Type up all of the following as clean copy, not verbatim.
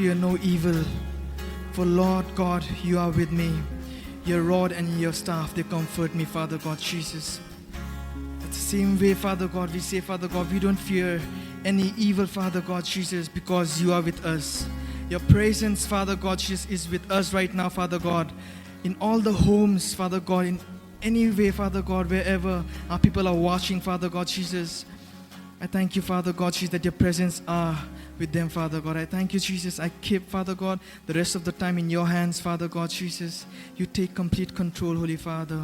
fear no evil, for Lord God, you are with me. Your rod and your staff, they comfort me, Father God Jesus. It's the same way, Father God, we say, Father God, we don't fear any evil, Father God Jesus, because you are with us. Your presence, Father God Jesus, is with us right now, Father God, in all the homes, Father God, in any way, Father God, wherever our people are watching, Father God Jesus. I thank you, Father God Jesus, that your presence are with them, Father God. I thank you, Jesus. I keep, Father God, the rest of the time in your hands, Father God Jesus. You take complete control, Holy Father.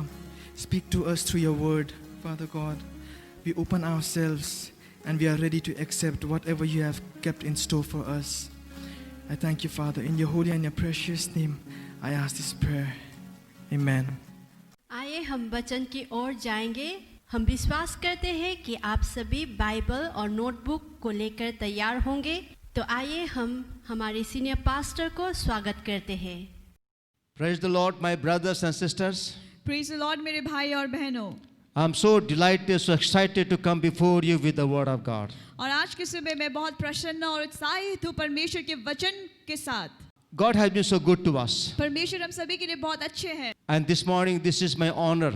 Speak to us through your word, Father God. We open ourselves and we are ready to accept whatever you have kept in store for us. I thank you, Father. In your holy and your precious name, I ask this prayer. Amen. आइए हम वचन की ओर जाएंगे। हम विश्वास करते हैं कि आप सभी बाइबल और नोटबुक को लेकर तैयार होंगे। तो आइए हम हमारे सीनियर पास्टर को स्वागत करते हैं। Praise the Lord, my brothers and sisters. Praise the Lord, मेरे भाई और बहनों। I'm so delighted, so excited to come before you with the word of God. और आज के सुबह मैं बहुत प्रसन्न और उत्साहित हूँ परमेश्वर के वचन के साथ। God has been so good to us. परमेश्वर हम सभी के लिए बहुत अच्छे हैं। And this morning, this is my honor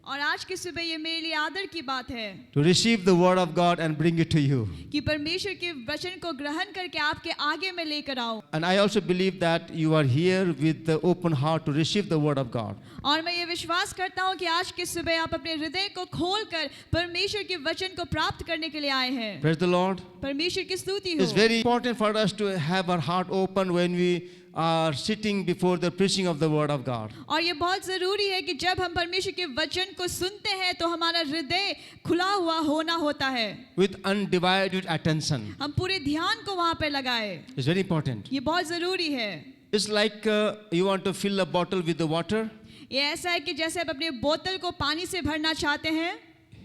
और आज की सुबह ये मेरे लिए आदर की बात है to receive the word of God and bring it to you. कि परमेश्वर के वचन को ग्रहण करके आपके आगे मैं लेकर आऊं। And I also believe that you are here with the open heart to receive the word of God. और मैं ये विश्वास करता हूँ कि आज की सुबह आप अपने हृदय को खोलकर परमेश्वर के वचन को प्राप्त करने के लिए आए हैं। Praise the Lord. परमेश्वर की स्तुति It's हो। very important for us to have our heart open when we are sitting before the preaching of the word of God. और ये बहुत जरूरी है कि जब हम परमेश्वर के वचन को सुनते हैं तो हमारा हृदय खुला हुआ होना होता है। With undivided attention. हम पूरे ध्यान को वहाँ पे लगाए। It's very important. ये बहुत जरूरी है। It's like you want to fill a bottle with the water. ये ऐसा है कि जैसे आप अपने बोतल को पानी से भरना चाहते हैं,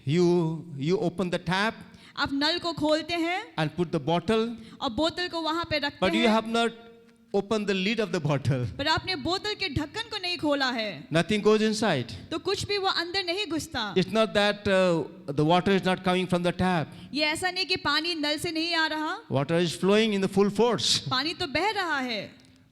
You open the tap आप नल को खोलते हैं and put the bottle, और बोतल को वहाँ पे रखते but you हैं, have not opened the lid of the bottle. पर आपने बोतल के ढक्कन को नहीं खोला है, Nothing goes inside. तो कुछ भी वो अंदर नहीं घुसता। It's not that the water is not coming from the tap. ये ऐसा नहीं कि पानी नल से नहीं आ रहा, Water is flowing in the full force, पानी तो बह रहा है,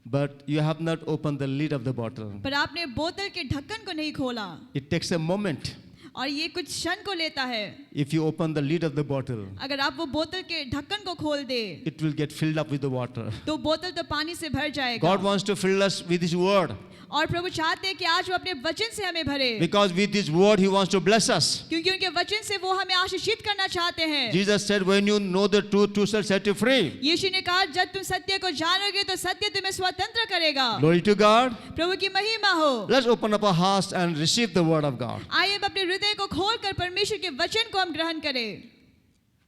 but you have not opened the lid of the bottle. पर आपने बोतल के ढक्कन को नहीं खोला। It takes a moment. और ये कुछ क्षण को लेता है। If you open the lid of the bottle, अगर आप वो बोतल के ढक्कन को खोल दे, it will get filled up with the water. तो बोतल तो पानी से भर जाएगा। God wants to fill us with His word. और प्रभु चाहते हैं कि आज वो अपने वचन से हमें भरे, Because with His word He wants to bless us. क्योंकि उनके वचन से वो हमें आशीषित करना चाहते हैं। Jesus said, when you know the truth, you shall set you free. यीशु ने कहा जब तुम सत्य को जानोगे तो सत्य तुम्हें स्वतंत्र करेगा। Glory to God. प्रभु की महिमा हो। Let's open up our hearts and receive the word of God. आइए अब अपने हृदय को खोलकर परमेश्वर के वचन को हम ग्रहण करें।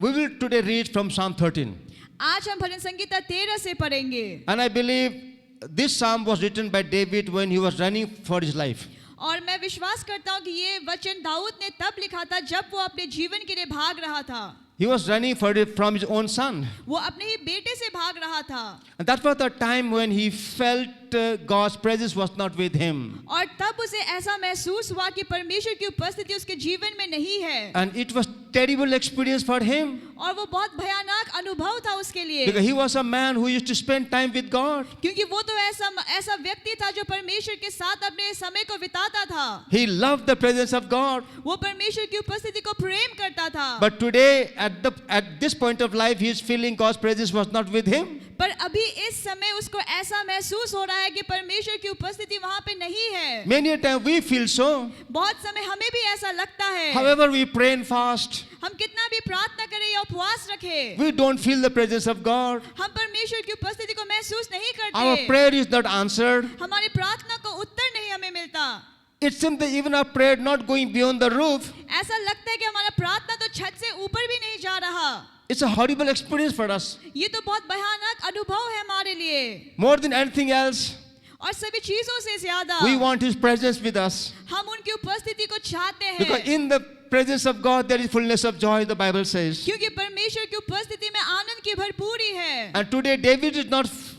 We will today read from Psalm 13. आज हम भजन संगीता 13 से पढ़ेंगे। And I believe this psalm was written by David when he was running for his life. और मैं विश्वास करता हूँ कि ये वचन दाऊद ने तब लिखा था जब वो अपने जीवन के लिए भाग रहा था। He was running from his own son. वो अपने ही बेटे से भाग रहा था। And that was the time when he felt God's presence was not with him. और तब उसे ऐसा महसूस हुआ कि परमेश्वर की उपस्थिति उसके जीवन में नहीं है। And it was terrible experience for him. और वो बहुत भयानक अनुभव था उसके लिए। Because he was a man who used to spend time with God. क्योंकि वो तो ऐसा व्यक्ति था जो परमेश्वर के साथ अपने समय को बिताता था। He loved the presence of God. वो परमेश्वर की उपस्थिति को प्रेम करता था। But today at this point of life he is feeling God's presence was not with him. पर अभी इस समय उसको ऐसा महसूस हो रहा है कि परमेश्वर की उपस्थिति वहाँ पे नहीं है। Many a time we feel so. बहुत समय हमें भी ऐसा लगता है। However we pray and fast, हम कितना भी प्रार्थना करें या उपवास रखें, we don't feel the presence of God. हम परमेश्वर की उपस्थिति को महसूस नहीं करते। Our prayer is not answered. हमारी प्रार्थना को उत्तर नहीं हमें मिलता। It seems that even our prayer not going beyond the roof. ऐसा लगता है कि हमारा प्रार्थना तो छत से ऊपर भी नहीं जा रहा। It's a horrible experience for us. ये तो बहुत भयानक अनुभव है हमारे लिए। More than anything else, और सभी चीजों से ज्यादा we want His presence with us. हम उनकी उपस्थिति को चाहते Because हैं, in the presence of God there is fullness of joy, the Bible says. क्योंकि परमेश्वर की उपस्थिति में आनंद की भरपूरी है। And today David is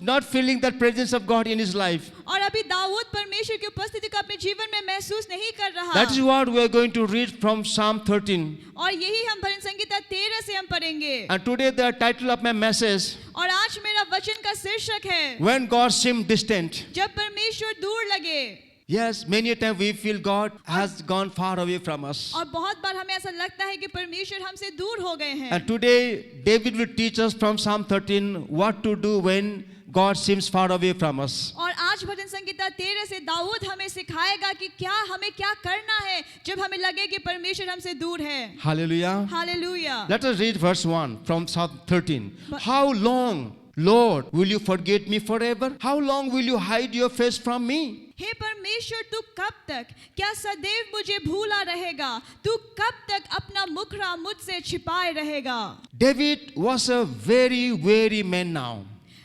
not feeling that presence of God in his life. और अभी दाऊद परमेश्वर की उपस्थिति को अपने जीवन में महसूस नहीं कर रहा। That is what we are going to read from Psalm 13. और यही हम भजन संहिता 13 से हम पढ़ेंगे। And today the title of my message, और आज मेरा वचन का शीर्षक है, When God Seemed Distant. जब परमेश्वर दूर लगे। Yes, many a time we feel God has gone far away from us. और बहुत बार हमें ऐसा लगता है कि परमेश्वर हमसे दूर हो गए हैं। And today David will teach us from Psalm 13 what to do when God seems far away from us. और आज भजन संहिता 13 से दाऊद हमें सिखाएगा कि हमें क्या करना है जब हमें लगे कि परमेश्वर हमसे दूर है। Hallelujah. Hallelujah. Let us read verse 1 from Psalm 13. How long, Lord, will you forget me forever? How long will you hide your face from me? हे परमेश्वर, तू कब तक, क्या सदैव मुझे भूला रहेगा? तू कब तक अपना मुखड़ा मुझसे छिपाए रहेगा? David was a very weary man now.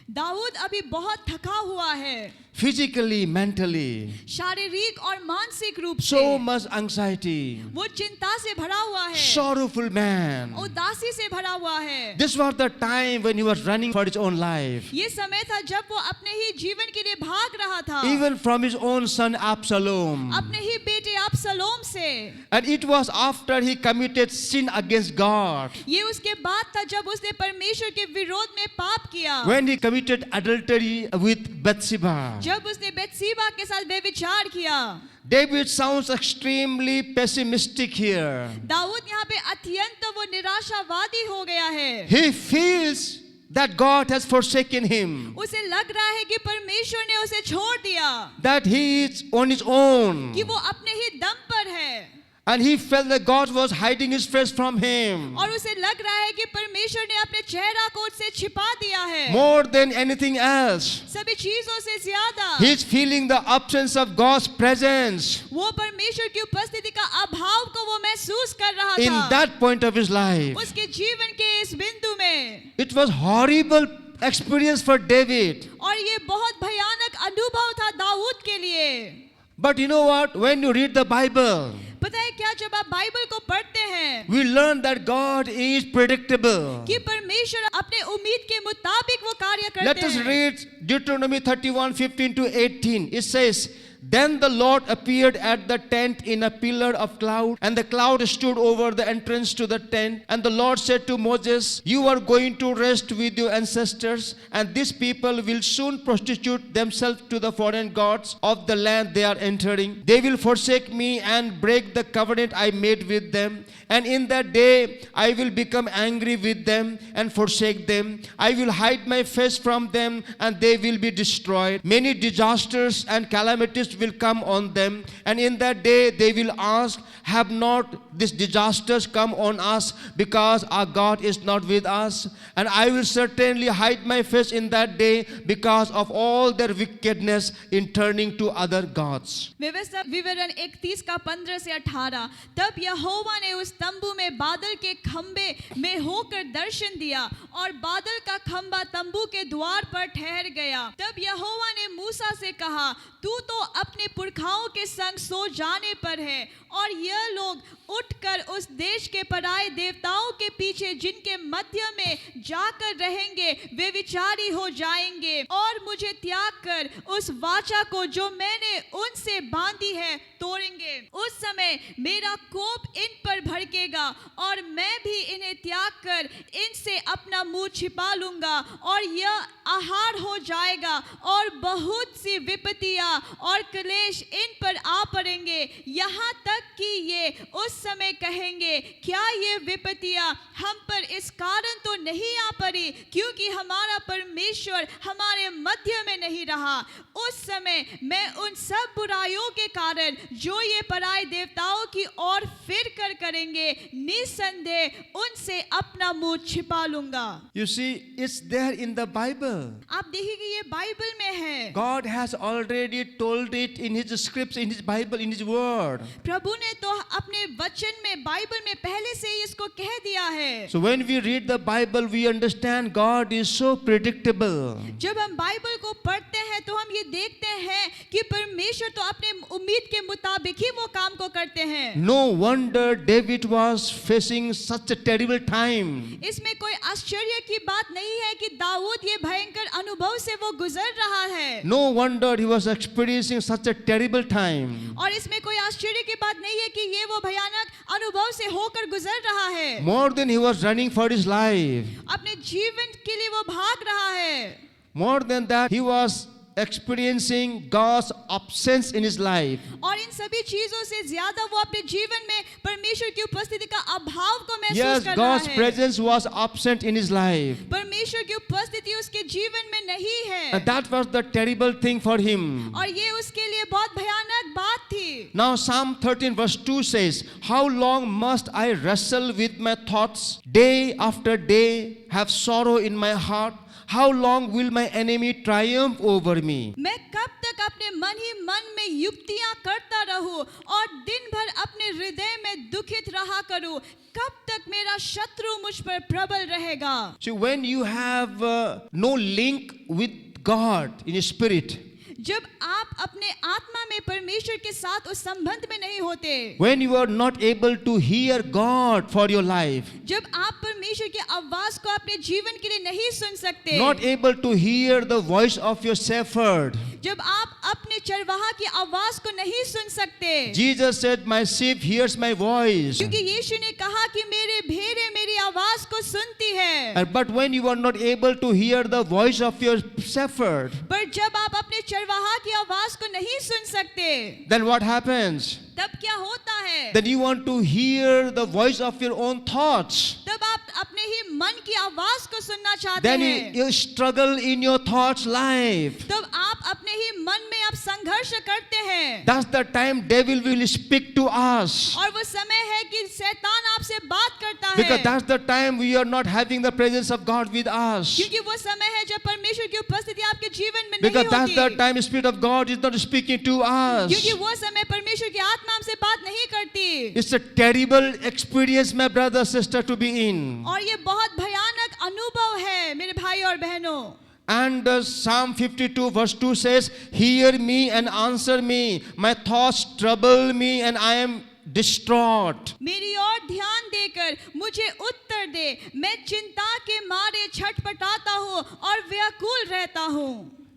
Dawood अभी बहुत थका हुआ है, Physically, mentally, शारीरिक और मानसिक रूप से। so much anxiety, वो चिंता से भरा हुआ है, sorrowful man. उदासी से भरा हुआ है। This was the time when he was running for his own life, ये समय था जब वो अपने ही जीवन के लिए भाग रहा था, even from his own son Absalom. अपने ही बेटे अबसलोम से। And it was after he committed sin against God, ये उसके बाद था जब उसने परमेश्वर के विरोध में पाप किया, when he committed adultery with Bathsheba. जब उसने बेतसीबा के साथ व्यभिचार किया। David sounds extremely pessimistic here. Dawood यहाँ पे अत्यंत वो निराशावादी हो गया है। He feels that God has forsaken him, उसे लग रहा है कि परमेश्वर ने उसे छोड़ दिया, that he is on his own. कि वो अपने ही दम पर है। And he felt that God was hiding his face from him. और उसे लग रहा है कि परमेश्वर ने अपने चेहरा को उससे छिपा दिया है, More than anything else, सभी चीजों से ज्यादा। he is feeling the absence of God's presence वो परमेश्वर की उपस्थिति का अभाव को वो महसूस कर रहा in था, that point of his life. उसके जीवन के इस बिंदु में। It was horrible experience for David. और ये बहुत भयानक अनुभव था दाऊद के लिए। But you know what? When you read the Bible, पता है क्या, जब आप बाइबल को पढ़ते हैं we learn that God is predictable. कि परमेश्वर अपने उम्मीद के मुताबिक वो कार्य Let करते us हैं। read Deuteronomy 31:15 to 18. It says, Then the Lord appeared at the tent in a pillar of cloud, and the cloud stood over the entrance to the tent. And the Lord said to Moses, You are going to rest with your ancestors, and these people will soon prostitute themselves to the foreign gods of the land they are entering. They will forsake me and break the covenant I made with them. And in that day I will become angry with them and forsake them. I will hide my face from them, and they will be destroyed. Many disasters and calamities will come on them, and in that day they will ask, Have not these disasters come on us, because our God is not with us? And I will certainly hide my face in that day because of all their wickedness in turning to other gods. व्यवस्था विवरण 31 का 15 से 18। तब यहोवा ने उस तंबू में बादल के खंबे में होकर दर्शन दिया, और बादल का खंबा तंबू के द्वार पर ठहर गया। तब यहोवा ने मूसा से कहा, तू तो अपने पुरखाओं के संग सो जाने पर है, और यह लोग उठकर उस देश के पराए देवताओं के पीछे जिनके मध्य में जाकर रहेंगे वे विचारी हो जाएंगे, और मुझे त्याग कर उस वाचा को जो मैंने उनसे बांधी है तोड़ेंगे। उस समय मेरा कोप इन पर भड़केगा, और मैं भी इन्हें त्याग कर इनसे अपना मुंह छिपा लूंगा, और यह आहार हो जाएगा, और बहुत सी विपत्तियां और क्लेश इन पर आ पड़ेंगे, यहाँ तक कि ये उस समय कहेंगे, क्या ये विपत्तियां हम पर इस कारण तो नहीं आ पड़ी क्योंकि हमारा परमेश्वर हमारे मध्य में नहीं रहा। उस समय मैं उन सब बुराइयों के कारण जो ये पराए देवताओं की ओर फिर कर करेंगे, निसंदेह उनसे अपना मुंह छिपा लूंगा। You see, it's there in the Bible. आप देखिए ये बाइबल में है। God has already told it in His scripts, in His Bible, in His Word. प्रभु ने तो अपने वचन में बाइबल में पहले से ही इसको कह दिया है। So when we read the Bible, we understand God is so predictable. जब हम बाइबल बाइबल को पढ़ते हैं तो हम ये देखते हैं कि परमेश्वर तो अपने उम्मीद के मुताबिक ही वो काम को करते हैं। No wonder David was facing such a terrible time. इसमें कोई आश्चर्य की बात नहीं है कि दाऊद ये भयंकर अनुभव से वो गुजर रहा है। No wonder he was experiencing such a terrible time. और इसमें कोई आश्चर्य की बात नहीं है कि ये वो भयानक अनुभव से होकर गुजर रहा है। More than he was running for his life. अपने जीवन के लिए वो भाग रहा है। More than that, he was experiencing God's absence in his life. और इन सभी चीजों से ज्यादा वो अपने जीवन में परमेश्वर की उपस्थिति का अभाव को महसूस Yes, कर God's रहा है। presence was absent in his life. परमेश्वर की उपस्थिति उसके जीवन में नहीं है। And that was the terrible thing for him. और ये उसके लिए बहुत भयानक बात थी। Now Psalm 13 verse 2 says, "How long must I wrestle with my thoughts? Day after day have sorrow in my heart. How long will my enemy triumph over me?" मैं कब तक अपने मन ही मन में युक्तियां करता रहूं और दिन भर अपने हृदय में दुखित रहा करूं? कब तक मेरा शत्रु मुझ पर प्रबल रहेगा? So when you have no link with God in your spirit, जब आप अपने आत्मा में परमेश्वर के साथ उस संबंध में नहीं होते, when you are not able to hear God for your life, जब आप परमेश्वर की आवाज को अपने जीवन के लिए नहीं सुन सकते, not able to hear the voice of your shepherd. जब आप अपने चरवाहा की आवाज को नहीं सुन सकते, Jesus said, "My sheep hears my voice." क्योंकि यीशु ने कहा कि मेरे भेड़ें मेरी आवाज को सुनती है। But when you are not able to hear the voice of your shepherd, पर जब आप अपने चरवाहा की आवाज को नहीं सुन सकते, then what happens? तब क्या होता है? Then you want to hear the voice of your own thoughts. तब आप अपने ही मन की आवाज को सुनना चाहते Then हैं। you struggle in your thoughts life. तब आप अपने ही मन में आप संघर्ष करते हैं। That's the time devil will speak to us. और वो समय है कि शैतान आपसे बात करता है। Because that's the time we are not having the presence of God with us. क्योंकि वो समय है जब परमेश्वर की उपस्थिति आपके जीवन में Because नहीं that's होती। the time Spirit of God is not speaking to us. क्योंकि वो समय परमेश्वर की आत्मा हमसे बात नहीं करती। It's a terrible experience, my brother, sister, to be in. और ये बहुत भयानक अनुभव है मेरे भाई और बहनों। And Psalm 52 verse 2 says, "Hear me and answer me. My thoughts trouble me and I am distraught." मेरी ओर ध्यान देकर मुझे उत्तर दे, मैं चिंता के मारे छटपटाता हूँ और व्याकुल रहता हूँ।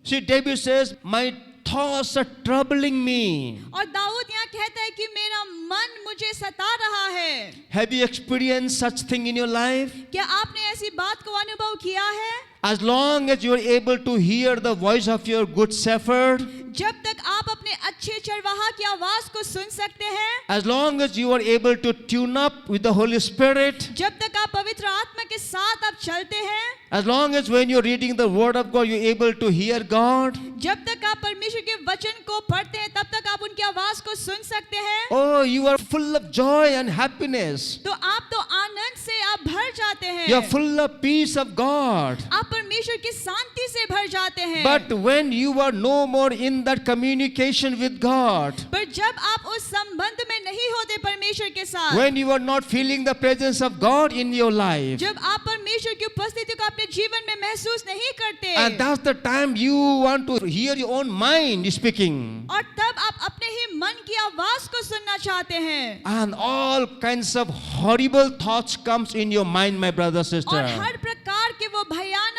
See, David says, "My thoughts are troubling me." और दाऊद यहाँ कहता है कि मेरा मन मुझे सता रहा है। Have you experienced such thing in your life? क्या आपने ऐसी बात को अनुभव किया है? As long as you are able to hear the voice of your good shepherd, जब तक आप अपने अच्छे चरवाहा की आवाज को सुन सकते हैं, as long as you are able to tune up with the Holy Spirit, जब तक आप पवित्र आत्मा के साथ आप चलते हैं, as long as when you're reading the Word of God, you're able to hear God, जब तक आप परमेश्वर के वचन को पढ़ते हैं, तब तक आप उनकी आवाज को सुन सकते हैं। oh, you are full of joy and happiness. तो आप तो आनंद से आप भर जाते हैं। You are full of peace of God. आप परमेश्वर की शांति से भर जाते हैं। But when you are no more in that communication with God, पर जब आप उस संबंध में नहीं होते परमेश्वर के साथ, when you are not feeling the presence of God in your life, जब आप परमेश्वर की उपस्थिति को अपने जीवन में महसूस नहीं करते, and that's the time you want to hear your own mind speaking, और तब आप अपने ही मन की आवाज को सुनना चाहते हैं, and all kinds of horrible thoughts comes in your mind, my brother, sister. और हर प्रकार के वो भयानक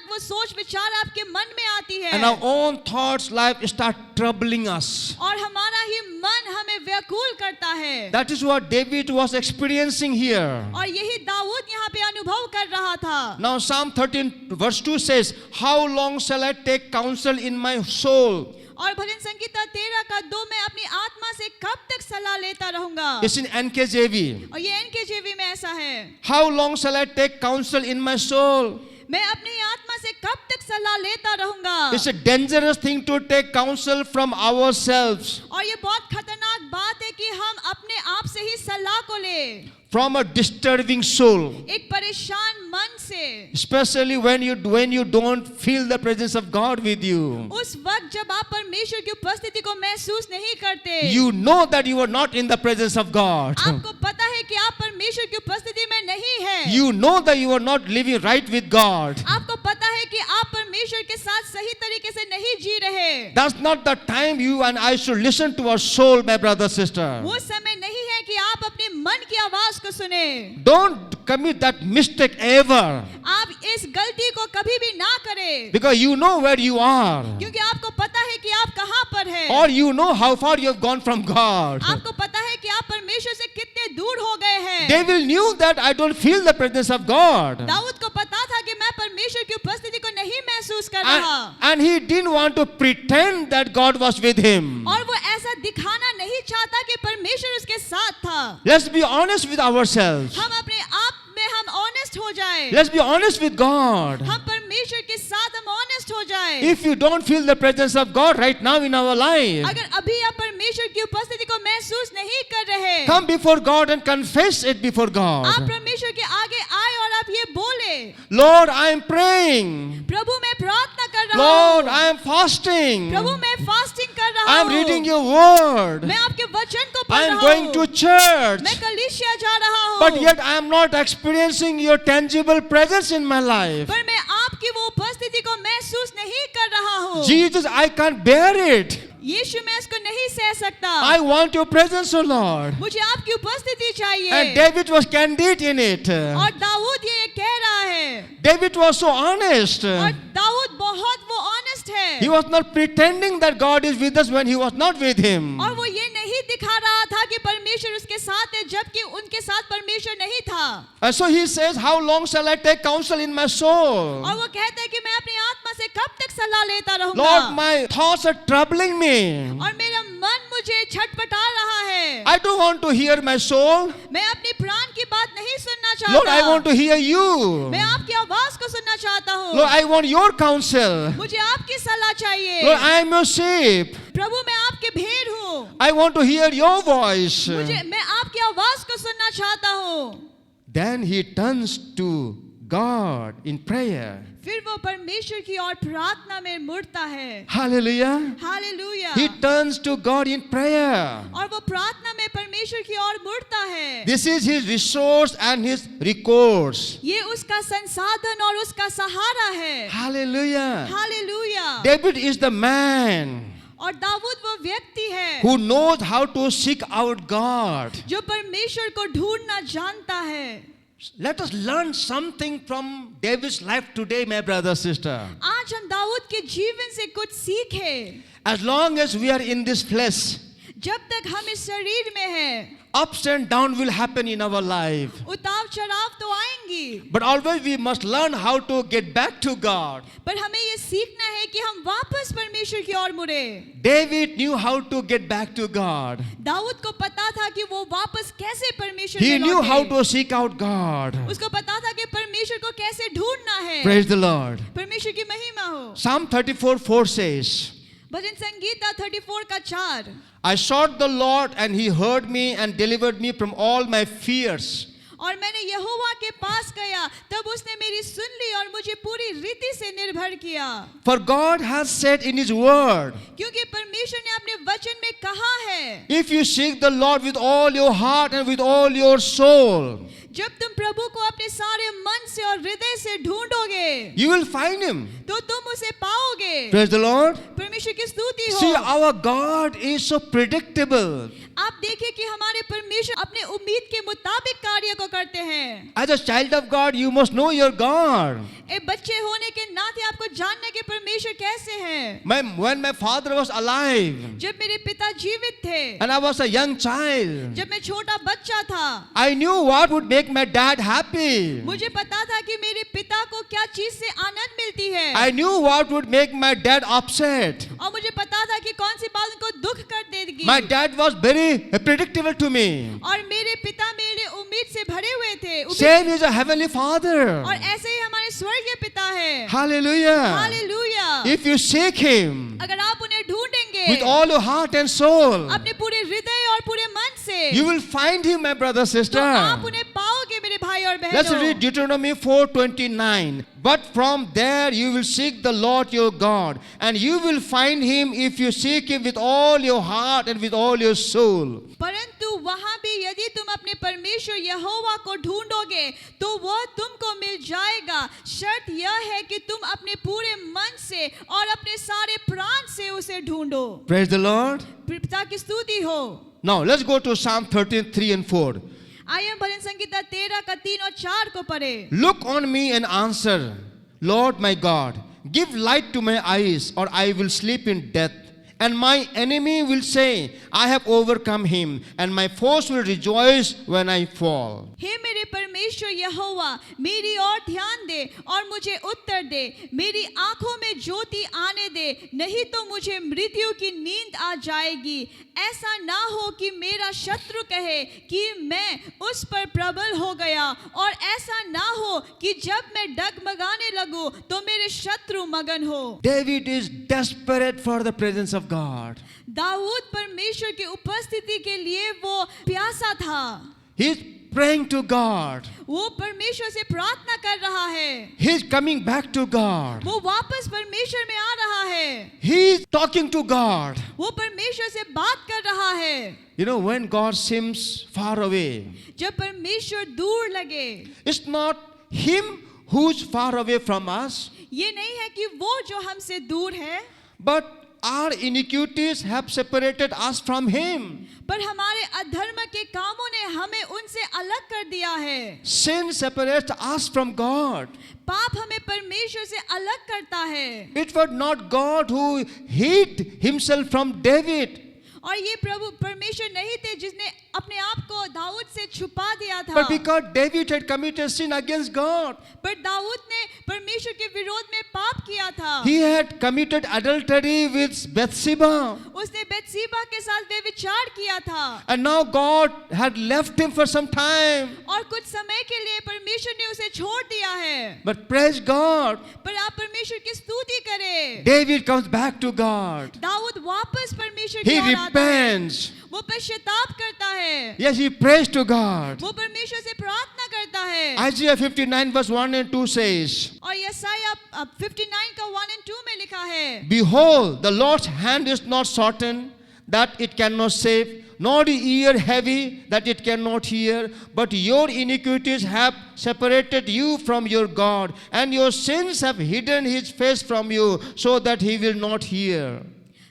वो सोच विचार आपके मन में आती है, And our own thoughts life start troubling us. और हमारा ही मन हमें व्याकुल करता है। That is what David was experiencing here. और यही दाऊद यहाँ पे अनुभव कर रहा था। Now Psalm 13 verse 2 says, "How long shall I take counsel in my soul?" और भजन संगीता 13:2 में अपनी आत्मा से कब तक सलाह लेता रहूंगा। It's in NKJV. और ये NKJV में ऐसा है, "How long shall I take counsel in my soul?" मैं अपनी आत्मा से कब तक सलाह लेता रहूंगा। It's a dangerous thing to take counsel from ourselves. और ये बहुत खतरनाक बात है कि हम अपने आप से ही सलाह को ले। from a disturbing soul. एक परेशान मन से, Especially when you don't feel the presence of God with you. उस वक्त जब आप परमेश्वर की उपस्थिति को महसूस नहीं करते, You know that you are not in the presence of God. आपको पता है कि आप परमेश्वर की उपस्थिति में नहीं है, You know that you are not living right with God. आपको पता है कि आप परमेश्वर के साथ सही तरीके से नहीं जी रहे, That's not the time you and I should listen to our soul, my brother, sister. वो समय नहीं है कि आप अपने मन की आवाज को सुने। Don't commit that mistake ever. आप इस गलती को कभी भी ना करें, Because you know where you are. क्योंकि आपको पता है कि आप कहाँ पर हैं, Or you know how far you have gone from God. आपको पता है कि आप परमेश्वर से कितने दूर हो गए हैं। David knew that I don't feel the presence of God. Dawood को पता था कि मैं परमेश्वर की उपस्थिति को नहीं महसूस कर रहा, And he didn't want to pretend that God was with him. और वो ऐसा दिखाना नहीं चाहता कि परमेश्वर उसके साथ था। Let's be honest with ourselves. हम अपने आप में हम ऑनेस्ट हो जाए, Let's be honest with God. हम परमेश्वर के साथ हम ऑनेस्ट हो जाए। If you don't feel the presence of God right now in our life, अगर अभी आप परमेश्वर की उपस्थिति को महसूस नहीं कर रहे, come before God and confess it before आप God. परमेश्वर के आगे आए और आप ये बोले, Lord, I am praying. प्रभु मैं प्रार्थना कर रहा Lord, हूँ, I am fasting. प्रभु मैं फास्टिंग कर I रहा am हूँ, reading your word. मैं आपके वचन को I पढ़ am रहा going हूँ, to church. मैं कलीसिया जा रहा हूँ, But yet I am not experiencing your tangible presence in my life. पर मैं आपकी वो उपस्थिति को महसूस नहीं कर रहा हूँ। Jesus, I can't bear it. यीशु मैं इसको नहीं सह सकता, I want your presence, O Lord. मुझे आपकी उपस्थिति चाहिए। And David was candid in it. और दाऊद ये कह रहा है, David was so honest. और दाऊद बहुत वो ऑनेस्ट है, He was not pretending that God is with us when he was not with him. और वो ये नहीं दिखा रहा था कि परमेश्वर उसके साथ है जबकि उनके साथ परमेश्वर नहीं था। And so he says, how long shall I take counsel in my soul? और वो कहता है कि मैं अपनी आत्मा से कब तक सलाह लेता Lord, रहूंगा, my thoughts are troubling me. और मेरा मन मुझे छटपटा रहा है। I don't want to hear my soul. मैं अपनी प्राण की बात नहीं सुनना Lord, I चाहता, want to hear you. मैं आपकी आवाज को सुनना चाहता हूँ, Lord, I want your counsel. मुझे आपकी सलाह चाहिए। Lord, I am your sheep. प्रभु मैं आपके भेड़ हूँ, I want to hear your voice. मैं आपकी आवाज को सुनना चाहता हूँ। Then he turns to God in prayer. फिर वो परमेश्वर की ओर प्रार्थना में मुड़ता है। Hallelujah. Hallelujah. He turns to God in prayer. और वो प्रार्थना में परमेश्वर की ओर मुड़ता है। This is his resource and his recourse. ये उसका संसाधन और उसका सहारा है। Hallelujah. Hallelujah. David is the man और दाऊद वो व्यक्ति है who knows how to seek out God. जो परमेश्वर को ढूंढना जानता है। Let us learn something from David's life today, my brother, sister. आज हम दाऊद के जीवन से कुछ सीखें। As long as we are in this flesh, जब तक हम इस शरीर में हैं, ups and downs will happen in our life. उतार चढ़ाव तो आएंगी, But always we must learn how to get back to God. पर हमें ये सीखना है कि हम वापस परमेश्वर की ओर मुड़े। David knew how to get back to God. Dawood को पता था कि वो वापस कैसे परमेश्वर He में knew how लौटे। to seek out God. उसको पता था कि परमेश्वर को कैसे ढूंढना है। Praise the Lord. परमेश्वर की महिमा हो। Psalm 34:4 says, भजन संगीता 34 का 4, I sought the Lord and he heard me and delivered me from all my fears. और मैंने यहोवा के पास गया तब उसने मेरी सुन ली और मुझे पूरी रीति से निर्भर किया। For God has said in his word, क्योंकि परमेश्वर ने अपने वचन में कहा है, if you seek the Lord with all your heart and with all your soul, जब तुम प्रभु को अपने सारे मन से और हृदय से ढूंढोगे you will find him. तो तुम उसे पाओगे। Praise the Lord. परमेश्वर की स्तुति See, हो। our God is so predictable. आप देखिए कि हमारे परमेश्वर अपने उम्मीद के मुताबिक कार्य को करते हैं। As a child of God, you must know your God. एक बच्चे होने के नाते आपको जानना कि परमेश्वर कैसे हैं। When my father was alive जब मेरे पिता जीवित थे, and I was a young child, जब मैं छोटा बच्चा था, I knew what would make my dad happy. मुझे पता था कि मेरे पिता को क्या चीज से आनंद मिलती है, I knew what would make my dad upset. और मुझे पता था कि कौन सी बात उनको दुख कर देगी। My dad was very predictable to me. और मेरे पिता मेरे उम्मीद से भरे हुए थे। Same is a heavenly father. और ऐसे ही हमारे स्वर्गीय पिता है। Hallelujah. Hallelujah. If you seek him अगर आप उन्हें ढूंढेंगे with all your heart and soul, अपने पूरे हृदय और पूरे मन से, you will find him, my brother, तो sister. आप उन्हें Let's बहनों, read Deuteronomy 4:29. But from there you will seek the Lord your God, and you will find him if you seek him with all your heart and with all your soul. परंतु वहां भी यदि तुम अपने परमेश्वर यहोवा को ढूंढोगे तो वह तुमको मिल जाएगा। शर्त यह है कि तुम अपने पूरे मन से और अपने सारे प्राण से उसे ढूंढो। Praise the Lord. पिता की स्तुति हो। Now let's go to Psalm 13:3 and 4. आइए हम भजन संगीता 13 का 3 और 4 को पढ़े। Look on me and answer, Lord my God. Give light to my eyes, or I will sleep in death. And my enemy will say, I have overcome him, and my foes will rejoice when I fall. हे मेरे परमेश्वर यहोवा, मेरी ओर ध्यान दे और मुझे उत्तर दे, मेरी आंखों में ज्योति आने दे, नहीं तो मुझे मृत्यु की नींद आ जाएगी। ऐसा ना हो कि मेरा शत्रु कहे कि मैं उस पर प्रबल हो गया, और ऐसा ना हो कि जब मैं डगमगाने लगूं तो मेरे शत्रु मगन हो। David is desperate for the presence of God. Dawood परमेश्वर की उपस्थिति के लिए वो प्यासा था। He is praying to God. वो परमेश्वर से प्रार्थना कर रहा है। He is coming back to God. वो वापस परमेश्वर में आ रहा है। He is talking to God. वो परमेश्वर से बात कर रहा है। You know, when God seems far away, जब परमेश्वर दूर लगे, it's not him who's far away from us, ये नहीं है कि वो जो हमसे दूर है, but our iniquities have separated us from him. पर हमारे अधर्म के कामों ने हमें उनसे अलग कर दिया है। Sin separates us from God. पाप हमें परमेश्वर से अलग करता है। It was not God who hid himself from David, और ये प्रभु परमेश्वर नहीं थे जिसने अपने आप को दाऊद से छुपा दिया था, but because David had committed sin against God. पर दाऊद ने परमेश्वर के विरोध में पाप किया था। He had committed adultery with Bathsheba, उसने बेतसीबा के साथ व्यभिचार किया था, and now God had left him for some time. और कुछ समय के लिए परमेश्वर ने उसे छोड़ दिया है। But praise God, पर आप परमेश्वर की स्तुति करें। David comes back to God. Dawood वापस परमेश्वर He की ओर आता है। repents. वो पश्चाताप करता है। Yes, he prays to God. वो परमेश्वर से प्रार्थना करता है। Isaiah 59 verse 1 and 2 says, और यशायाह 59 का 1 और 2 में लिखा है, Behold, the Lord's hand is not shortened, that it cannot save, nor the ear heavy, that it cannot hear, but your iniquities have separated you from your God, and your sins have hidden his face from you, so that he will not hear.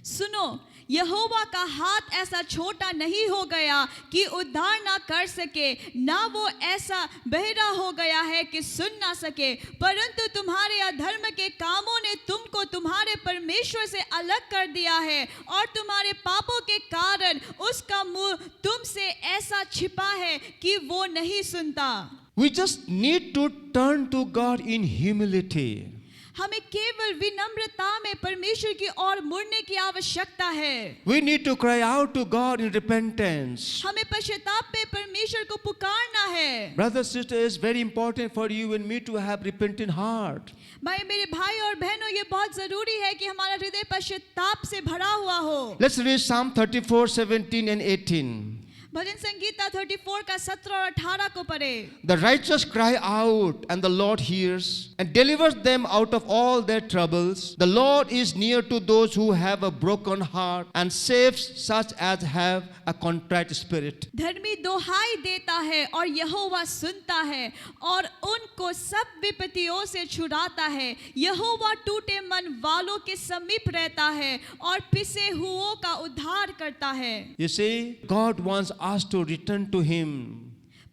सुनो, यहोवा का हाथ ऐसा छोटा नहीं हो गया कि उद्धार ना कर सके, ना वो ऐसा बहरा हो गया है कि सुन ना सके, परंतु तुम्हारे अधर्म के कामों ने तुमको तुम्हारे परमेश्वर से अलग कर दिया है, और तुम्हारे पापों के कारण उसका मुंह तुमसे ऐसा छिपा है कि वो नहीं सुनता। We just need to turn to God in humility. हमें केवल विनम्रता में परमेश्वर की ओर मुड़ने की आवश्यकता है। We need to cry out to God in repentance. हमें पश्चाताप में परमेश्वर को पुकारना है। Brother, sister, it's very important for you and me to have repentant heart. मेरे भाई और बहनों, ये बहुत जरूरी है कि हमारा हृदय पश्चाताप से भरा हुआ हो। Let's read Psalm 34:17 and 18. भजन संगीता 34 का 17 और 18 को पढ़े। The righteous cry out, and the Lord hears and delivers them out of all their troubles. The Lord is near to those who have a broken heart and saves such as have a contrite spirit. धर्मी दोहाई देता है और यहोवा सुनता है और उनको सब विपत्तियों से छुड़ाता है। यहोवा टूटे मन वालों के समीप रहता है और पिसे हुओं का उद्धार करता है। You see, God wants us to return to Him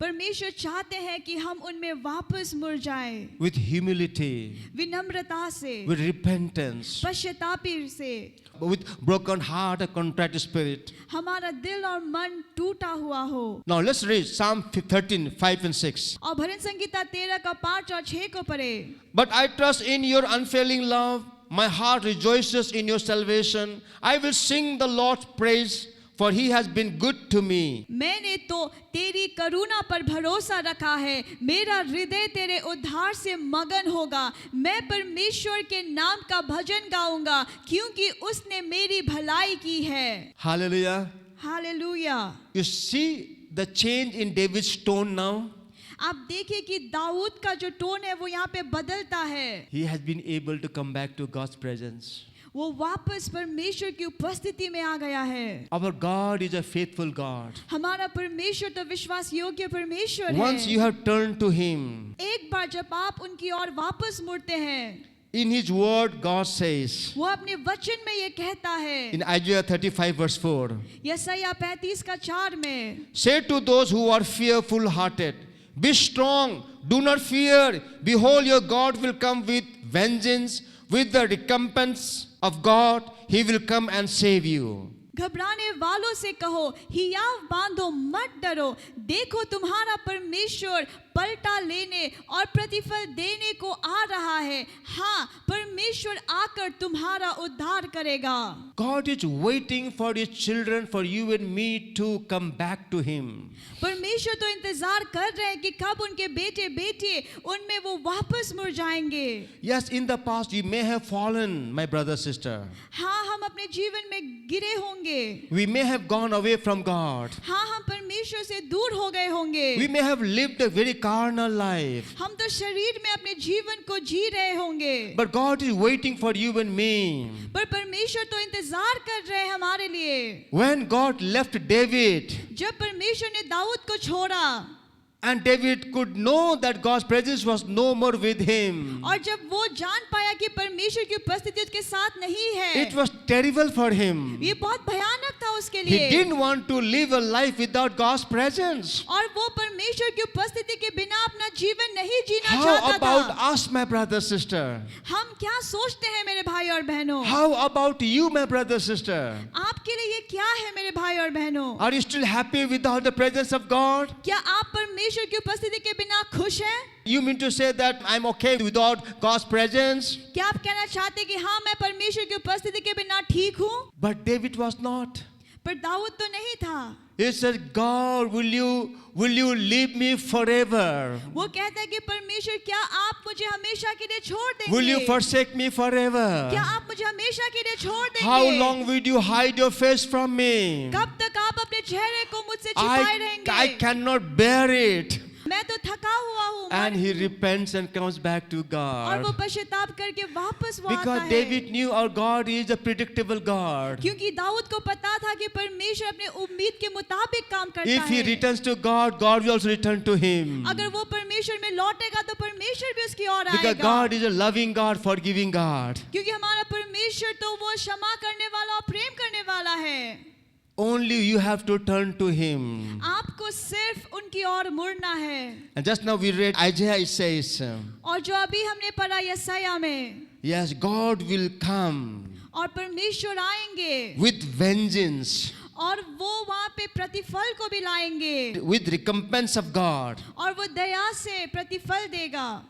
परमेश्वर चाहते हैं कि हम उनमें वापस मुड़ जाएं, with humility, विनम्रता से, with repentance, पश्चातापी से, with broken heart, a contrite spirit. हमारा दिल और मन टूटा हुआ हो। Now let's read Psalm 13:5 and 6. और भजन संगीता 13 का 5 और 6 को पढ़े। But I trust in your unfailing love. My heart rejoices in your salvation. I will sing the Lord's praise, for he has been good to me. मैंने तो तेरी करुणा पर भरोसा रखा है, मेरा हृदय तेरे उद्धार से मगन होगा। मैं परमेश्वर के नाम का भजन गाऊंगा, क्योंकि उसने मेरी भलाई की है। Hallelujah. Hallelujah. You see the change in David's tone now? आप देखिए कि दाऊद का जो टोन है वो यहाँ पे बदलता है. He has been able to come back to God's presence. वो वापस परमेश्वर की उपस्थिति में आ गया है. Our God is a faithful God. हमारा परमेश्वर तो विश्वास योग्य परमेश्वर है. Once you have turned to Him, एक बार जब आप उनकी ओर वापस मुड़ते हैं, in His word, God says, वो अपने वचन में ये कहता है, in Isaiah 35 verse 4, यशायाह 35 का 4 में, say to those who are fearful hearted, be strong, do not fear. Behold, your God will come with vengeance, with the recompense of God. He will come and save you. घबराने वालों से कहो, हियाव बांधो, मत डरो, देखो तुम्हारा परमेश्वर पलटा लेने और प्रतिफल देने को आ रहा है. हाँ, परमेश्वर आकर तुम्हारा उद्धार करेगा. God is waiting for His children, for you and me to come back to Him. परमेश्वर तो इंतजार कर रहे हैं कि कब उनके बेटे बेटी उनमें वो वापस मुड़ जाएंगे. Yes, in the past you may have fallen, my brother, sister. हाँ, हम अपने जीवन में गिरे होंगे. We may have gone away from God. हाँ, हम परमेश्वर से दूर हो गए होंगे. We may have lived a very carnal life. हम तो शरीर में अपने जीवन को जी रहे होंगे. But God is waiting for you and me. पर परमेश्वर तो इंतजार कर रहे हैं हमारे लिए. When God left David, जब परमेश्वर ने दाऊद को छोड़ा, and David could know that God's presence was no more with him, और जब वो जान पाया कि परमेश्वर की उपस्थिति उसके साथ नहीं है, it was terrible for him. ये बहुत भयानक था उसके He लिए. didn't want to live a life without God's presence. और वो परमेश्वर की उपस्थिति के बिना अपना जीवन नहीं जीना How चाहता about था. us, my brother, sister? हम क्या सोचते हैं मेरे भाई और बहनों? How about you, my brother, sister? आपके लिए ये क्या है मेरे भाई और बहनों? Are you still happy without the presence of God? क्या आप परमेश्वर की उपस्थिति के बिना खुश हैं? You mean to say that I'm okay without God's presence? क्या आप कहना चाहते हैं कि हाँ, मैं परमेश्वर की उपस्थिति के बिना ठीक हूँ? But David was not. पर दाऊद तो नहीं था. He said, God, will you leave me forever? वो कहता है कि परमेश्वर, क्या आप मुझे हमेशा के लिए छोड़ देंगे? Will you forsake me forever? क्या आप मुझे हमेशा के लिए छोड़ देंगे? How long will you hide your face from me? कब तक आप अपने चेहरे को मुझसे छिपाए रहेंगे? I cannot bear it. मैं तो थका हुआ हूँ. And he repents and comes back to और वो God. पश्चाताप करके वापस वो आता Because है. David knew our God is a predictable God. क्योंकि दाऊद को पता था कि परमेश्वर अपने उम्मीद के मुताबिक काम करता If he है. returns to God, God will also return to him. अगर वो परमेश्वर में लौटेगा तो परमेश्वर भी उसकी ओर Because आएगा. God is a loving God, forgiving God. क्योंकि हमारा परमेश्वर तो वो क्षमा करने वाला और प्रेम करने वाला है. Only you have to turn to him. आपको सिर्फ उनकी ओर मुड़ना है. And just now we read Isaiah, it says, और जो अभी हमने पढ़ा यशायाह में, yes, God will come और परमेश्वर आएंगे with vengeance, और वो वहाँ पे प्रतिफल को भी लाएंगे with recompense of God. और वो दया से प्रतिफल देगा.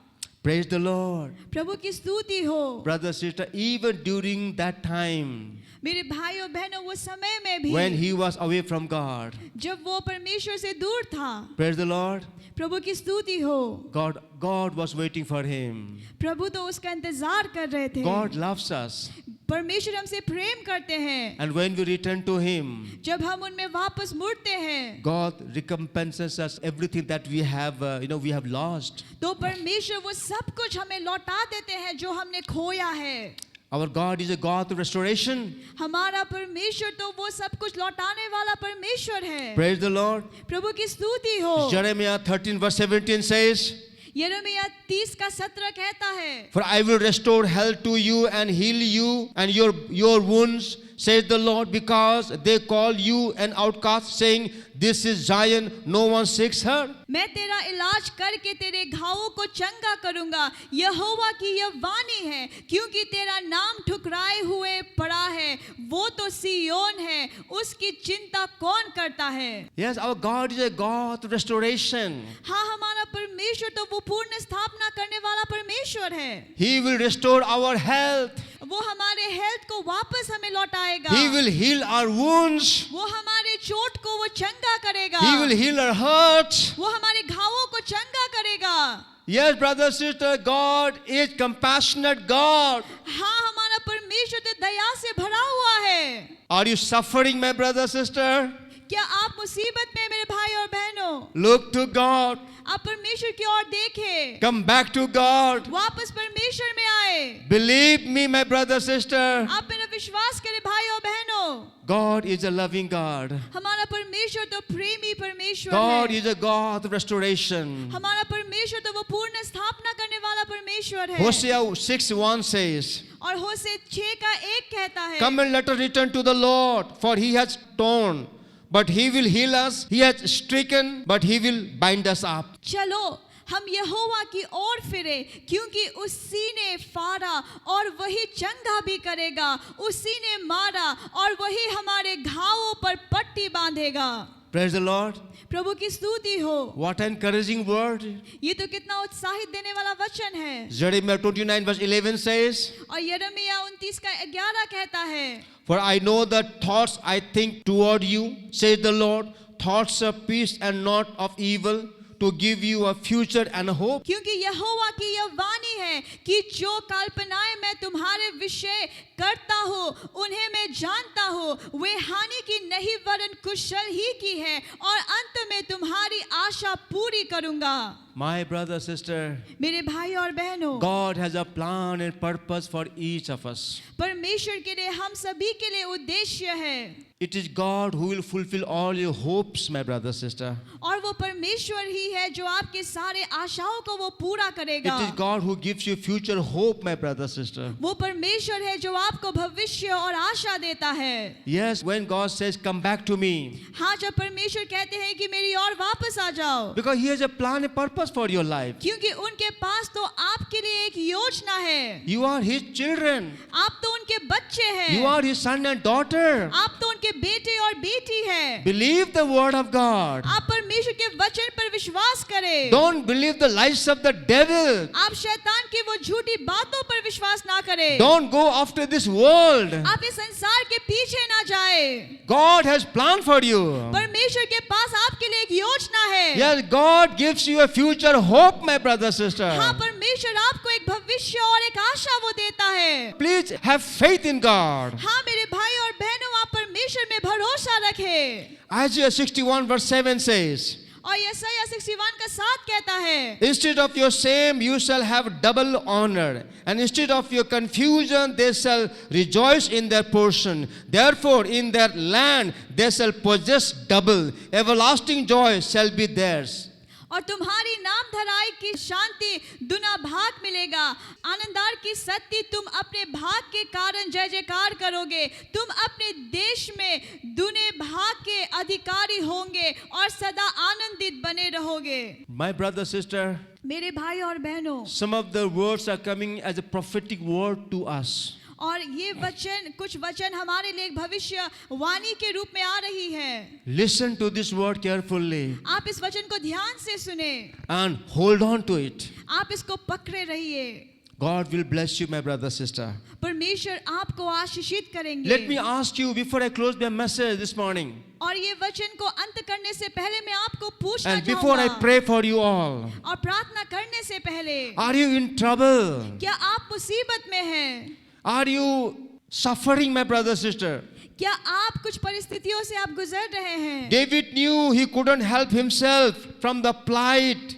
Praise the Lord. प्रभु की स्तुति हो. Brother, sister, even during that time मेरे भाई और बहनों, वो समय में भी when he was away from God, जब वो परमेश्वर से दूर था, praise the Lord, प्रभु की स्तुति हो. God was waiting for him. प्रभु तो उसका इंतजार कर रहे थे. God loves us. परमेश्वर हमसे प्रेम करते हैं. And when we return to him, जब हम उनमें वापस मुड़ते हैं, God recompenses us everything that we have, we have lost. तो परमेश्वर वो सब कुछ हमें लौटा देते हैं जो हमने खोया है. Our God is a God of restoration. हमारा परमेश्वर तो वो सब कुछ लौटाने वाला परमेश्वर है. Praise the Lord. प्रभु की स्तुति हो. Jeremiah 13 verse 17 says, यिर्मयाह 30 का 17 कहता है, for I will restore health to you and heal you and your wounds, says the Lord, because they call you an outcast, saying, this is Zion, no one seeks her. मैं तेरा इलाज करके तेरे घावों को चंगा करूंगा, यहोवा की यह वाणी है, क्योंकि तेरा नाम ठुकराए हुए पड़ा है, वो तो सिय्योन है, उसकी चिंता कौन करता है. Yes, our God is a God of restoration. हाँ, हमारा परमेश्वर तो वो पूर्ण स्थापना करने वाला परमेश्वर है. He will restore our health. वो हमारे हेल्थ को वापस हमें लौटाएगा. He will heal our wounds. वो हमारे चोट को वो चंगा करेगा. He will heal our hurts. वो हमारे घावों को चंगा करेगा. Yes, brother, sister, God is compassionate God. हाँ, हमारा परमेश्वर तो दया से भरा हुआ है. Are you suffering, my brother, sister? क्या आप मुसीबत में मेरे भाई और बहनों? Look to God. आप परमेश्वर की ओर देखें, Come back to God. वापस परमेश्वर में आए। Believe me, my brother, sister. आप मेरा विश्वास करें भाई और बहनों, God is a loving God. हमारा परमेश्वर तो प्रेमी परमेश्वर God है। is a God of restoration. हमारा परमेश्वर तो वो पूर्ण स्थापना करने वाला परमेश्वर है। Hosea 6:1 says, और होशे 6:1 कहता है, Come and let us return to the Lord, for he has torn, but he will heal us. He has stricken, but he will bind us up. चलो हम यहोवा की ओर फिरे, क्योंकि उसी ने फाड़ा और वही चंगा भी करेगा, उसी ने मारा और वही हमारे घावों पर पट्टी बांधेगा। Praise the Lord. प्रभु की स्तुति हो। What an encouraging word. ये तो कितना उत्साहित देने वाला वचन है। Jeremiah 29:11 says, और यिर्मयाह 29:11 कहता है, For I know the thoughts I think toward you, says the Lord, thoughts of peace and not of evil, to give you a future and a hope. क्योंकि यहोवा की यह वाणी है कि जो कल्पनाएं मैं तुम्हारे विषय करता हूँ उन्हें मैं जानता हूँ, वे हानि की नहीं वरन कुशल ही की है, और अंत में तुम्हारी आशा पूरी करूंगा। My brother, sister, मेरे भाई और बहनों, God has a plan and purpose for each of us. परमेश्वर के लिए हम सभी के लिए उद्देश्य है। It is God who will fulfill all your hopes, my brother, sister. और वो परमेश्वर ही है जो आपके सारे आशाओं को वो पूरा करेगा। It is God who gives you future hope, my brother, sister. वो परमेश्वर है जो आपको भविष्य और आशा देता है। Yes, when God says, Come back to me, हाँ, जब परमेश्वर कहते हैं कि मेरी ओर वापस आ जाओ, because He has a plan and purpose for your life. क्योंकि उनके पास तो आपके लिए एक योजना है। You are His children. आप तो उनके बच्चे हैं। You are His son and daughter. आप तो उनके बेटे और बेटी हैं। Believe the word of God. आप परमेश्वर के वचन पर विश्वास करें। Don't believe the lies of the devil. आप शैतान की वो झूठी बातों पर विश्वास ना करें। Don't go after this world. आप इस संसार के पीछे ना जाए। God has planned for you. परमेश्वर के पास आपके लिए एक योजना है। Yes, God gives you a future hope, my brother, sister. हाँ, परमेश्वर आपको एक भविष्य और एक आशा वो देता है। Please have faith in God. हाँ मेरे भाई और बहनों, आप परमेश्वर में भरोसा रखें। Isaiah 61:7 says, और यशायाह 61:7 कहता है, Instead of your shame, you shall have double honor, and instead of your confusion, they shall rejoice in their portion. Therefore, in their land, they shall possess double. Everlasting joy shall be theirs. और तुम्हारी नाम धराई की शांति दुना भाग मिलेगा, आनंदार की सत्य तुम अपने भाग के कारण जय जयकार करोगे। तुम अपने देश में दुने भाग के अधिकारी होंगे और सदा आनंदित बने रहोगे। My brother, sister, मेरे भाई और बहनों, some of the words are coming as a prophetic word to us. और ये वचन, कुछ वचन हमारे लिए भविष्य वाणी के रूप में आ रही है। Listen to this word carefully आप इस वचन को ध्यान से सुने, and hold on to it. आप इसको पकड़े रहिए। God will bless you, my brother, sister. परमेश्वर आपको आशीषित करेंगे। Let me ask you before I close my message this morning, और ये वचन को अंत करने से पहले मैं आपको पूछना and before I चाहूंगा, pray for you all, और प्रार्थना करने से पहले, are you in trouble? क्या आप मुसीबत में हैं? Are you suffering, my brother, sister? क्या आप कुछ परिस्थितियों से आप गुजर रहे हैं? David knew he couldn't help himself from the plight.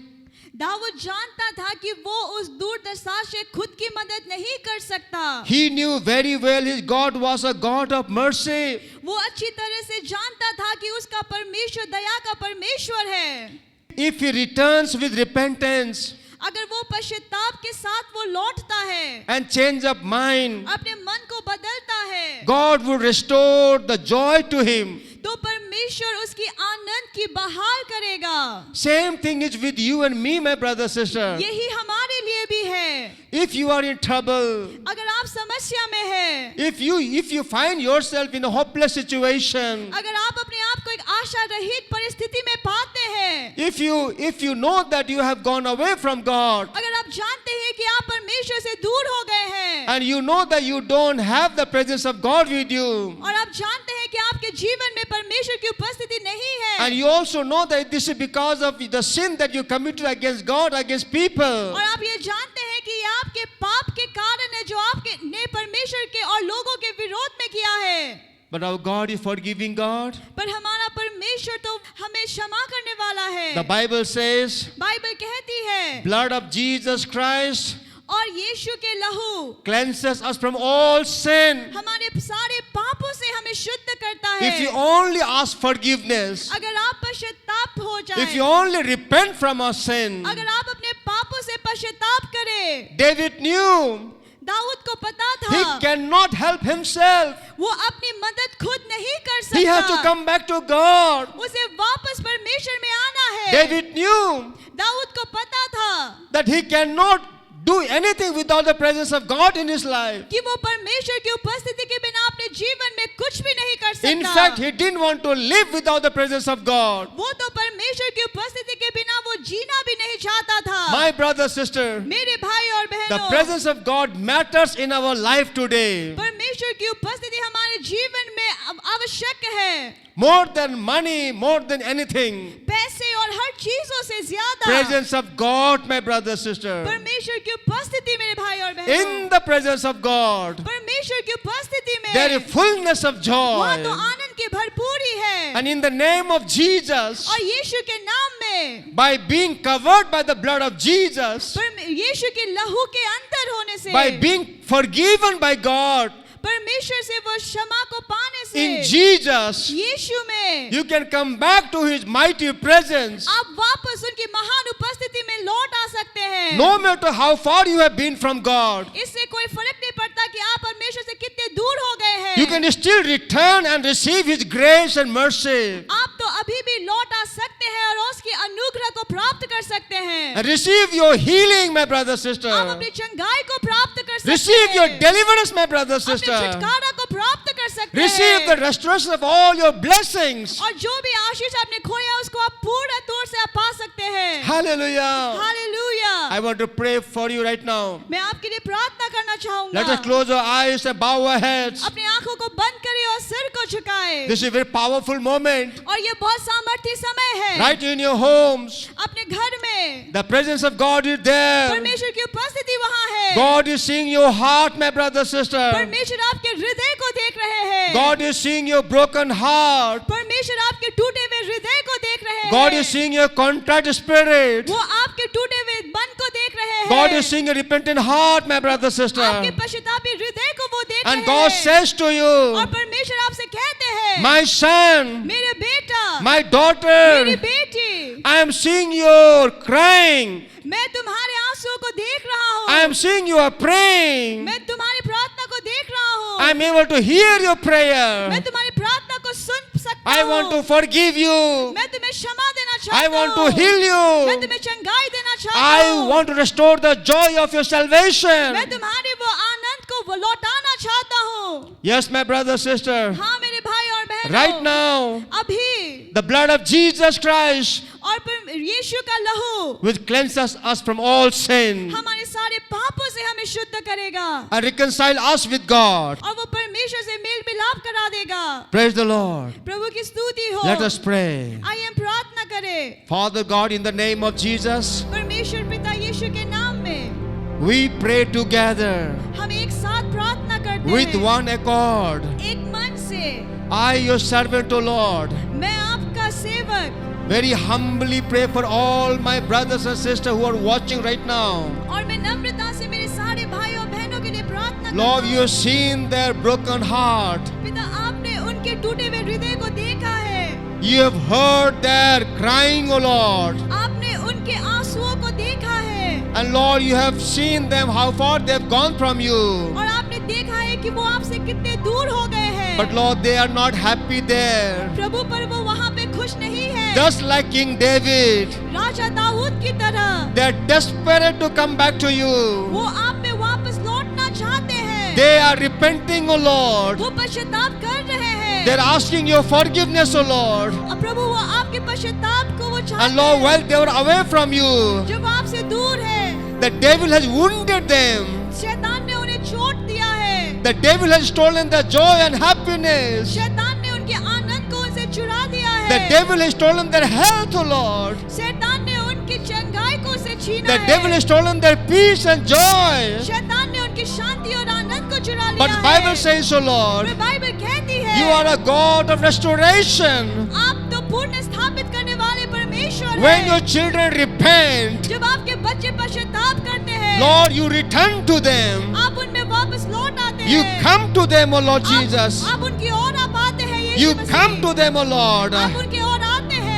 Dawood जानता था कि वो उस दुर्दशा से खुद की मदद नहीं कर सकता। He knew very well his God was a God of mercy. वो अच्छी तरह से जानता था कि उसका परमेश्वर दया का परमेश्वर है। If he returns with repentance अगर वो पश्चाताप के साथ वो लौटता है, and change of mind, अपने मन को बदलता है, God would restore the joy to him. तो परमेश्वर उसकी आनंद की बहाल करेगा। Same thing is with you and me, my brother, sister. यही हमारे लिए भी है। If you are in trouble, अगर आप समस्या में हैं, if you find yourself in a hopeless situation, अगर आप अपने आप को एक आशा रहित परिस्थिति में पाते हैं, if you know that you have gone away from God, अगर आप जानते हैं कि आप परमेश्वर से दूर हो गए हैं, and you know that you don't have the presence of God with you, और आप जानते हैं कि आपके जीवन में परमेश्वर की उपस्थिति नहीं है, and you also know that this is because of the sin that you committed against God, against people, और आप ये जानते हैं कि ये आपके पाप के कारण है जो आपके ने परमेश्वर के और लोगों के विरोध में किया है। but our God is forgiving God. पर हमारा परमेश्वर परमेश्वर तो हमें क्षमा करने वाला है। The Bible says, बाइबल कहती है blood of Jesus Christ और यीशु के लहू cleanses us from all sin. हमारे सारे पापों से हमें शुद्ध करता If you है। only ask forgiveness, अगर आप पश्चाताप हो if you जाए, only repent from our sin, अगर आप अपने पापों से पश्चाताप करें, David knew दाऊद को पता he था cannot help himself. वो अपनी मदद खुद नहीं कर He has to सकता, come back to God. उसे वापस परमेश्वर में आना है। David knew दाऊद को पता था that he cannot do anything without the presence of God in his life. कि वो परमेश्वर की उपस्थिति के बिना अपने जीवन में कुछ भी नहीं कर सकता। In fact, he didn't want to live without the presence of God. वो तो परमेश्वर की उपस्थिति के बिना वो जीना भी नहीं चाहता था। My brother, sister, मेरे भाई और the बहनों, presence of God matters in our life today. परमेश्वर की उपस्थिति हमारे जीवन में आवश्यक है। More than money, more than anything. पैसे और हर चीजों से ज्यादा Presence of God, my brother, sister. परमेश्वर की उपस्थिति मेरे भाई और In बहनों, the presence of God, परमेश्वर की उपस्थिति में there is fullness of वहाँ तो joy. आनंद की भरपूरी है। And in the name of Jesus, और यीशु के नाम में, by being covered by the blood of Jesus, यीशु के लहू के अंदर होने से, by being forgiven by God, परमेश्वर से वो क्षमा को पाने से, in Jesus, यीशु में you can come back to His mighty presence. आप वापस उनकी महान उपस्थिति में लौट आ सकते हैं। No matter how far you have been from God, इससे कोई फर्क नहीं पड़ता कि आप परमेश्वर से कितने दूर हो गए हैं। you can still return and receive His grace and mercy. आप तो अभी भी लौट आ सकते हैं और उसकी अनुग्रह को प्राप्त कर सकते हैं। And receive your healing, my brother, आप sister. अपनी चंगाई को प्राप्त कर सकते Receive your हैं। deliverance, my brother, अपने sister. छुटकारा को प्राप्त कर सकते Receive हैं। the restoration of all your blessings. और जो भी आशीष आपने खोया उसको आप पूर्ण तौर से आप पा सकते हैं। Hallelujah. Hallelujah. I want to pray for you right now. मैं आपके लिए प्रार्थना करना चाहूंगा। Let us close our eyes and bow our heads. अपनी आंखों को बंद करें और सिर को झुकाएं। This is a very powerful moment. और ये बहुत सामर्थी समय है। Right in your homes, अपने घर में the presence of God is there. परमेश्वर की उपस्थिति वहाँ है। God is seeing your heart, my brother, sister. परमेश्वर आपके हृदय को देख रहे हैं। God is seeing your broken heart. परमेश्वर आपके टूटे हुए हृदय को देख रहे हैं। God is seeing your contrite spirit. वो आपके टूटे हुए मन को देख रहे हैं। God is seeing a repentant heart, my brother, आपके sister. पश्चातापी हृदय को वो देख And रहे God हैं। says to और you, परमेश्वर आपसे कहते हैं, my son, मेरे बेटा, my मेरी daughter, बेटी, I am seeing your crying. मैं तुम्हारे आंसुओं को देख रहा हूँ। I am seeing you are praying. मैं तुम्हारी प्रार्थना को देख रहा हूँ। I am able to hear your prayer. मैं तुम्हारी प्रार्थना को सुन सकता I हूँ। want to forgive you. मैं तुम्हें क्षमा देना चाहता I हूँ। want to heal मैं you. तुम्हें चंगाई देना चाहता I हूँ। want to restore the joy of your salvation. मैं तुम्हारे वो आनंद को वो लौटाना चाहता हूँ। Yes, my brother, sister. हाँ मेरे भाई और बहनों, Right now, अभी the blood of Jesus Christ और यीशु का लहू will cleanse us from all sin हमारे सारे पापों से हमें शुद्ध करेगा and reconcile us with God. और वो परमेश्वर से मेल मिलाप करा देगा। Praise the Lord. प्रभु की स्तुति हो। Let us pray. आइए हम प्रार्थना करें। Father God, in the name of Jesus, परमेश्वर पिता यीशु के नाम में we pray together हम एक साथ प्रार्थना करते with हैं। one accord. एक मन से I, your servant, O Lord, मैं आपका सेवक very humbly pray for all my brothers and sisters who are watching right now. और मैं नम्रता से मेरे सारे भाई और बहनों के लिए प्रार्थना Lord, करता you have seen their broken heart. हूँ। पिता आपने उनके टूटे हुए हृदय को देखा है। You have heard their crying, O Lord. आपने उनके आंसुओं को देखा है। And Lord, you have seen them, how far they have gone from you. और आपने देखा है कि वो आपसे कितने दूर हो गए हैं। But Lord, they are not happy there. प्रभु पर वो वहाँ पे खुश नहीं है। Just like King David, राजा दाऊद की तरह they are desperate to come back to you. वो आप में वापस लौटना चाहते हैं। They are repenting, O Lord. वो पश्चाताप कर रहे हैं। They are asking your forgiveness, O Lord. और प्रभु वो आपके पश्चाताप को वो चाहते And Lord, हैं। while they were away from you, जब आपसे दूर है, the devil has wounded them. शैतान ने उन्हें चोट दिया है। The devil has stolen their joy and happiness. शैतान ने उनके आनंद को उनसे चुरा दिया The है। devil has stolen their health, O Lord. शैतान ने उनकी चंगाई को उनसे छीना The है। devil has stolen their peace and joy. शैतान ने उनकी शांति और आनंद को चुरा लिया But है। Bible says, O Lord, और बाइबल कहती है you are a God of restoration. आप तो पूर्ण स्थापित करने वाले परमेश्वर When हैं। your children repent, जब आपके बच्चे पश्चाताप करते हैं, Lord, you return to them. आप उनमें वापस लौट आते You हैं। come to them, O Lord Jesus. आप उनकी ओर आप आते हैं यीशु You Masih. come to them, O Lord, आप उनकी ओर आते हैं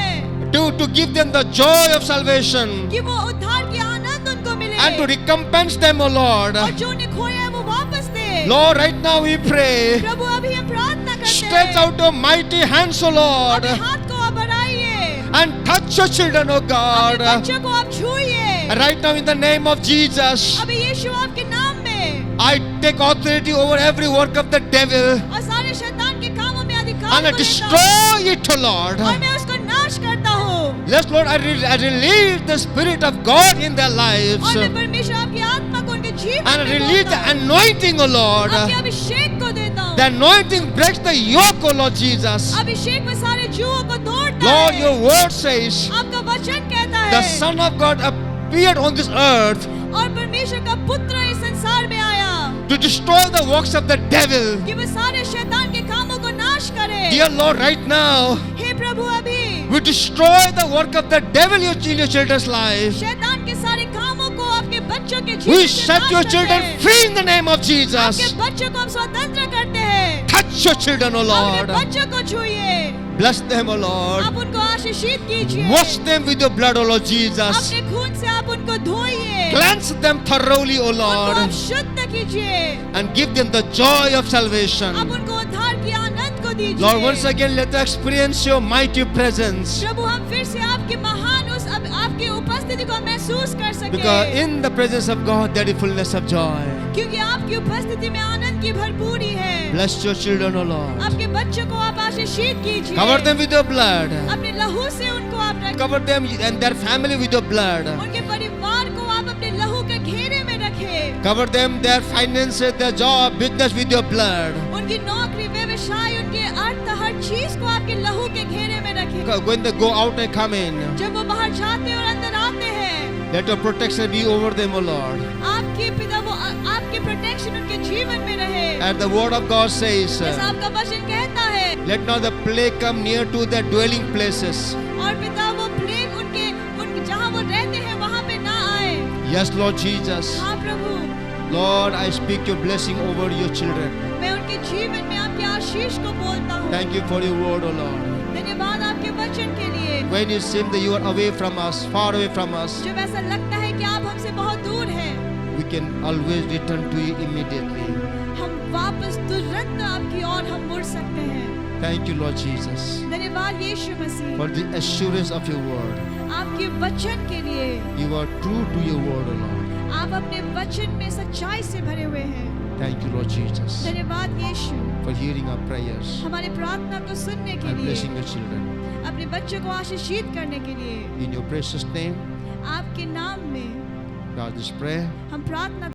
to give them the joy of salvation कि वो उद्धार की आनंद उनको मिले and to recompense them, O Lord. और जो उन्हें खोया है वो वापस दे। Lord, right now we pray. प्रभु अभी हम प्रार्थना करते Stretch हैं, out your mighty hands, O Lord, अपने हाथ को आप बढ़ाइए, and touch your children, O अपने God. बच्चों को आप छूइए। Right now, in the name of Jesus, अभी यीशु आपके नाम में I take authority over every work of the devil और सारे शैतान के कामों में अधिकार and I को लेता हूँ destroy it, O Lord. और मैं उसको नाश करता हूँ। Yes, Lord, I release the Spirit of God in their lives और मैं and परमेश्वर आपकी आत्मा को उनके जीवन I में release बोलता the हूँ। anointing, O Lord. आपके अभिषेक को देता हूँ। The anointing breaks the yoke, O Lord Jesus. अभिषेक में सारे जुओं को तोड़ता Lord, है। your word says आपका वचन कहता the है Son of God appeared on this earth और परमेश्वर का पुत्र इस संसार में आया to destroy the works of the devil. कि वो सारे शैतान के कामों को नाश करे। Dear Lord, right now, हे प्रभु अभी we destroy the work of the devil in your children's lives. शैतान के सारे कामों को आपके बच्चों के जीवन We से set नाश your करते children हैं। free in the name of आपके Jesus. बच्चों को हम स्वतंत्र करते हैं। Touch your children, O अपने Lord. बच्चों को छूइए, Bless them, O Lord. आप उनको आशीषित कीजिए। Wash them with your blood, O Lord Jesus. अपने खून से आप उनको धोइए, Cleanse them thoroughly, O उनको आप Lord, शुद्ध कीजिए, and give them the joy of आप salvation. उनको उद्धार की आनंद को दीजिए। Lord, once again, let them experience your mighty presence. प्रभु हम फिर से आपके महान उस आपकी उपस्थिति को महसूस कर सके, Because in the presence of God, there is fullness of joy. क्योंकि आपकी उपस्थिति में आनंद की भरपूरी है। Bless your children, O Lord. आपके बच्चों को आप आशीषित कीजिए, Cover them with your blood. अपने लहू से उनको आप रखें, Cover them and their family with your blood. उनके परिवार को आप अपने लहू के घेरे में रखें, Cover them, their finances, their job, business with your blood. उनकी नौकरी, व्यवसाय, उनके अर्थ, हर चीज को आपके लहू के घेरे में रखें। When they go out and come in, जब वो बाहर जाते और अंदर आते हैं, let your protection be over them, O Lord. आपकी पिता वो आपकी प्रोटेक्शन उनके जीवन में रहे। And the word of God says, जैसा आपका वचन कहता है, let not the plague come near to their dwelling places. और पिता वो प्लेग उनके जहाँ वो रहते हैं वहाँ पे ना आए। Yes, Lord Jesus. हाँ प्रभु, Lord, I speak your blessing over your children. मैं उनके जीवन में आपके आशीष को बोलता हूँ। Thank you for your word, O Lord. धन्यवाद आपके वचन के लिए। When it seems that you are away from us, far away from us, जब ऐसा लगता है कि आप हमसे बहुत दूर हैं, we can always return to you immediately. हम वापस तुरंत आपकी ओर हम मुड़ सकते हैं। Thank you, Lord Jesus, धन्यवाद यीशु मसीह, for the assurance of your word. आपके वचन के लिए। You are true to your word, O Lord. आप अपने वचन में सच्चाई से भरे हुए हैं। Thank you, Lord Jesus, धन्यवाद यीशु, for hearing our prayers हमारी प्रार्थना को सुनने के and लिए, blessing your children. अपने बच्चों को आशीषित करने के लिए। In your precious name, आपके नाम में God, this prayer. हम प्रार्थना